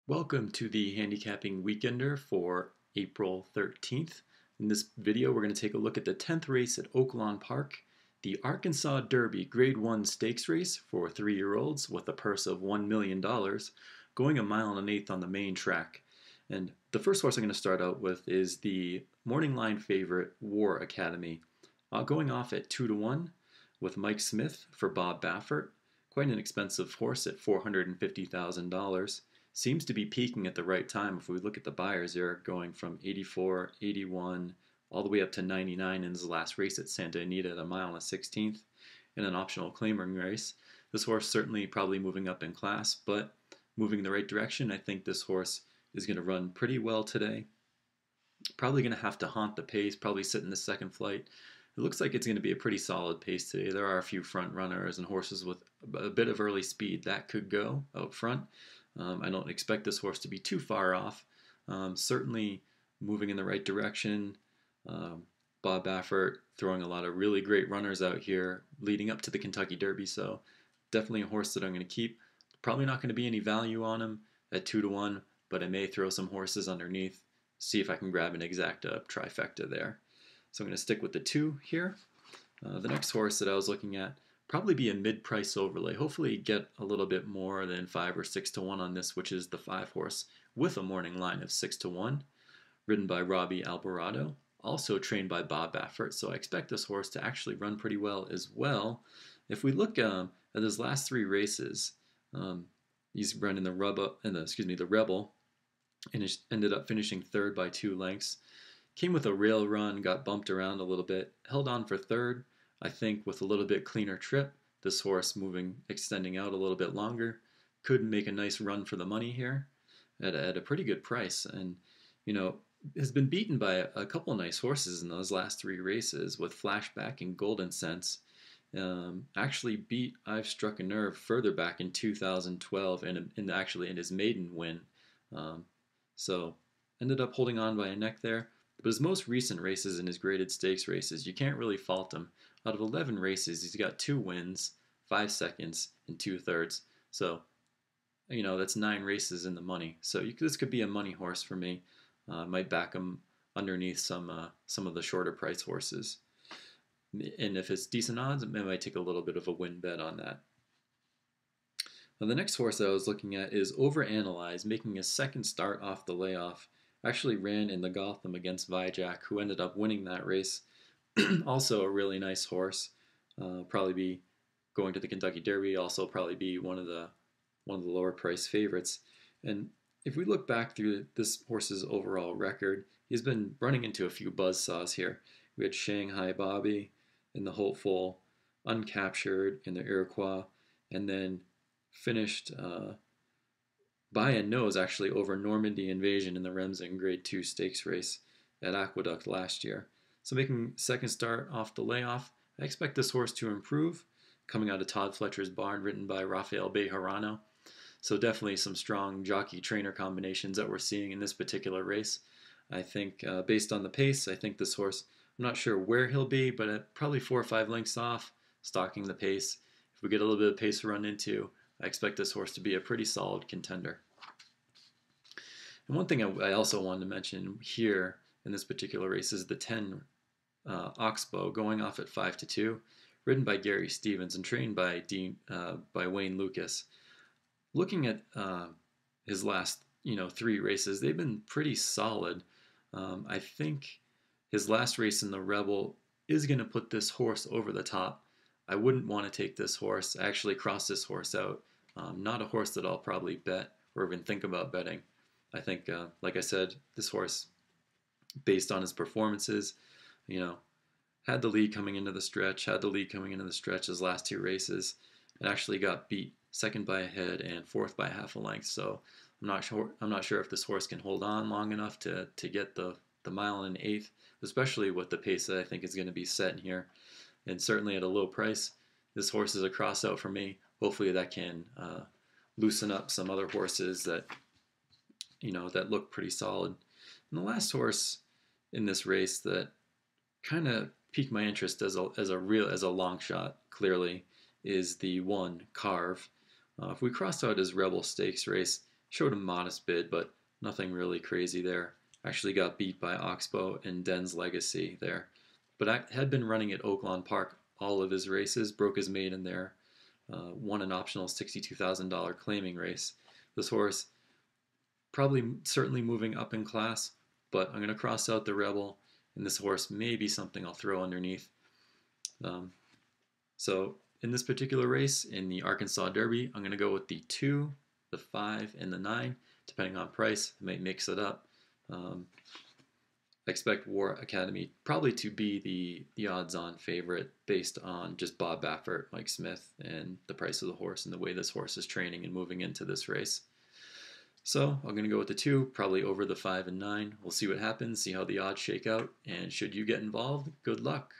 Welcome to the Handicapping Weekender for April 13th. In this video, we're going to take a look at the 10th race at Oaklawn Park, the Arkansas Derby Grade 1 Stakes Race for 3-year-olds with a purse of $1 million, going 1 mile and 1/8 on the main track. And the first horse I'm going to start out with is the morning line favorite, War Academy, going off at 2-1 with Mike Smith for Bob Baffert. Quite an expensive horse at $450,000. Seems to be peaking at the right time. If we look at the Buyers, they're going from 84, 81, all the way up to 99 in his last race at Santa Anita at 1 mile and 1/16 in an optional claiming race. This horse certainly probably moving up in class, but moving in the right direction. I think this horse is going to run pretty well today. Probably going to have to haunt the pace, probably sit in the second flight. It looks like it's going to be a pretty solid pace today. There are a few front runners and horses with a bit of early speed that could go out front. I don't expect this horse to be too far off. Certainly moving in the right direction. Bob Baffert throwing a lot of really great runners out here leading up to the Kentucky Derby, so definitely a horse that I'm going to keep. Probably not going to be any value on him at 2-1, but I may throw some horses underneath, see if I can grab an exacta trifecta there. So I'm going to stick with the 2 here. The next horse that I was looking at, probably be a mid-price overlay. Hopefully get a little bit more than 5 or 6-1 on this, which is the 5 horse with a morning line of 6-1, ridden by Robbie Alvarado, also trained by Bob Baffert. So I expect this horse to actually run pretty well as well. If we look at his last 3 races, he's run in the Rebel, and ended up finishing 3rd by 2 lengths. Came with a rail run, got bumped around a little bit, held on for 3rd. I think with a little bit cleaner trip, this horse extending out a little bit longer, could make a nice run for the money here at a pretty good price. And, has been beaten by a couple nice horses in those last 3 races with Flashback and Golden Sense. Actually beat I've Struck a Nerve further back in 2012 and actually in his maiden win. So ended up holding on by a neck there. But his most recent races in his graded stakes races, you can't really fault him. Out of 11 races, he's got 2 wins, 5 seconds, and 2/3. So, that's 9 races in the money. So this could be a money horse for me. Might back him underneath some of the shorter price horses. And if it's decent odds, I might take a little bit of a win bet on that. Now, the next horse that I was looking at is Overanalyze, making a second start off the layoff. Actually ran in the Gotham against Vijak, who ended up winning that race. Also a really nice horse. Probably be going to the Kentucky Derby. Also probably be one of the lower price favorites. And if we look back through this horse's overall record, he's been running into a few buzzsaws here. We had Shanghai Bobby in the Hopeful, Uncaptured in the Iroquois, and then finished by a nose actually over Normandy Invasion in the Remsen Grade 2 stakes race at Aqueduct last year. So making second start off the layoff, I expect this horse to improve, coming out of Todd Fletcher's barn, written by Rafael Bejarano. So definitely some strong jockey-trainer combinations that we're seeing in this particular race. I think based on the pace, I think this horse, I'm not sure where he'll be, but at probably 4 or 5 lengths off, stalking the pace. If we get a little bit of pace to run into, I expect this horse to be a pretty solid contender. And one thing I also wanted to mention here in this particular race is the 10 Oxbow going off at 5-2, ridden by Gary Stevens and trained by Wayne Lucas. Looking at his last 3 races, they've been pretty solid. I think his last race in the Rebel is going to put this horse over the top. I wouldn't want to take this horse. I actually crossed this horse out. Not a horse that I'll probably bet or even think about betting. I think, like I said, this horse, based on his performances, had the lead coming into the stretch, his last 2 races, and actually got beat 2nd by a head and 4th by half a length. So I'm not sure if this horse can hold on long enough to get the 1 mile and 1/8, especially with the pace that I think is going to be set in here. And certainly at a low price, this horse is a cross out for me. Hopefully that can loosen up some other horses that look pretty solid. And the last horse in this race that kind of piqued my interest as a long shot, clearly, is the 1 Carve. If we cross out his Rebel Stakes race, Showed a modest bid, but nothing really crazy there. Actually got beat by Oxbow and Den's Legacy there. But I had been running at Oaklawn Park all of his races, broke his maiden there, won an optional $62,000 claiming race. This horse probably certainly moving up in class, but I'm going to cross out the Rebel, and this horse may be something I'll throw underneath. Um, so in this particular race, in the Arkansas Derby, I'm going to go with the 2, the 5, and the 9, depending on price. I might mix it up. I expect War Academy probably to be the odds-on favorite based on just Bob Baffert, Mike Smith, and the price of the horse and the way this horse is training and moving into this race. So I'm going to go with the 2, probably over the 5 and 9. We'll see what happens, see how the odds shake out, and should you get involved, good luck.